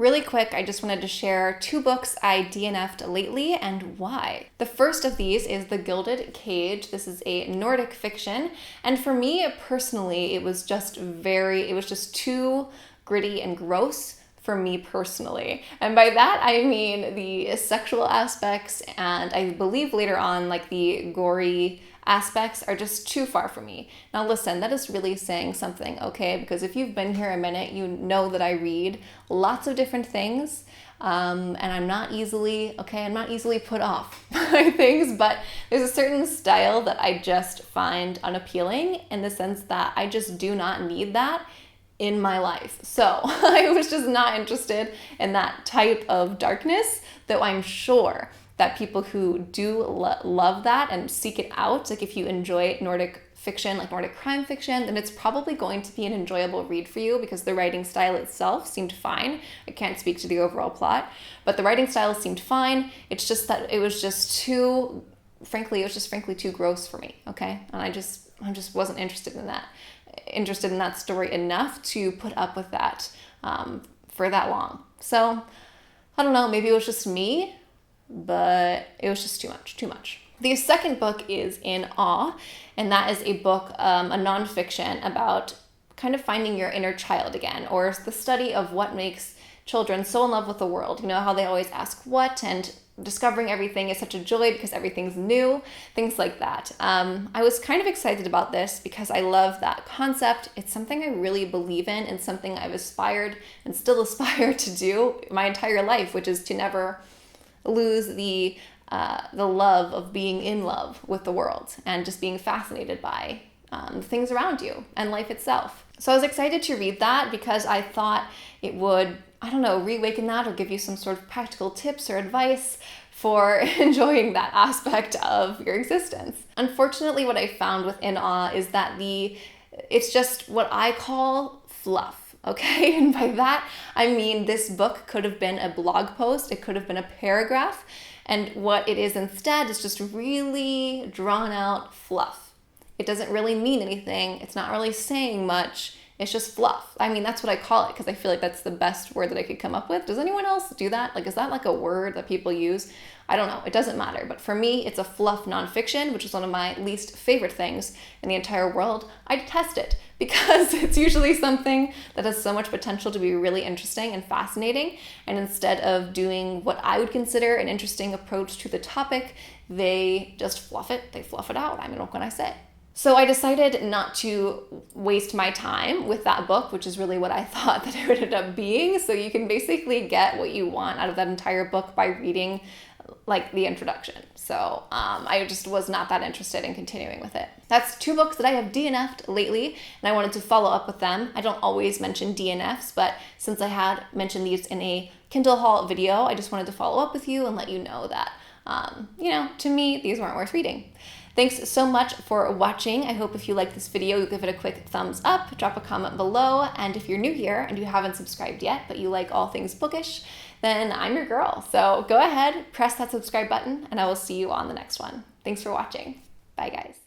Really quick, I just wanted to share 2 books I DNF'd lately and why. The first of these is The Gilded Cage. This is a Nordic fiction, and for me personally, it was just too gritty and gross for me personally. And by that, I mean the sexual aspects, and I believe later on, like the gory aspects are just too far for me. Now listen, that is really saying something, okay? Because if you've been here a minute, you know that I read lots of different things, and I'm not easily put off by things, but there's a certain style that I just find unappealing in the sense that I just do not need that in my life. So I was just not interested in that type of darkness, though I'm sure that people who do love that and seek it out, like if you enjoy Nordic fiction, like Nordic crime fiction, then it's probably going to be an enjoyable read for you because the writing style itself seemed fine. I can't speak to the overall plot, but the writing style seemed fine. It's just that it was just frankly too gross for me, okay? And I just wasn't interested in that story enough to put up with that for that long. So I don't know, maybe it was just me, but it was just too much. The second book is In Awe, and that is a book, a nonfiction about kind of finding your inner child again, or the study of what makes children so in love with the world. You know how they always ask what, and discovering everything is such a joy because everything's new, things like that. I was kind of excited about this because I love that concept. It's something I really believe in and something I've aspired and still aspire to do my entire life, which is to never lose the love of being in love with the world and just being fascinated by things around you and life itself. So I was excited to read that because I thought it would, reawaken that or give you some sort of practical tips or advice for enjoying that aspect of your existence. Unfortunately, what I found with In Awe is that it's just what I call fluff. Okay, and by that, I mean this book could have been a blog post, it could have been a paragraph, and what it is instead is just really drawn out fluff. It doesn't really mean anything, it's not really saying much, it's just fluff. I mean, that's what I call it because I feel like that's the best word that I could come up with. Does anyone else do that? Like, is that like a word that people use? I don't know, it doesn't matter. But for me, it's a fluff nonfiction, which is one of my least favorite things in the entire world. I detest it because it's usually something that has so much potential to be really interesting and fascinating. And instead of doing what I would consider an interesting approach to the topic, they just fluff it out. I mean, what can I say? So I decided not to waste my time with that book, which is really what I thought that it would end up being. So you can basically get what you want out of that entire book by reading like the introduction. So I just was not that interested in continuing with it. That's 2 books that I have DNF'd lately, and I wanted to follow up with them. I don't always mention DNFs, but since I had mentioned these in a Kindle haul video, I just wanted to follow up with you and let you know that, to me, these weren't worth reading. Thanks so much for watching. I hope if you like this video, you'll give it a quick thumbs up, drop a comment below, and if you're new here and you haven't subscribed yet, but you like all things bookish, then I'm your girl. So go ahead, press that subscribe button, and I will see you on the next one. Thanks for watching. Bye, guys.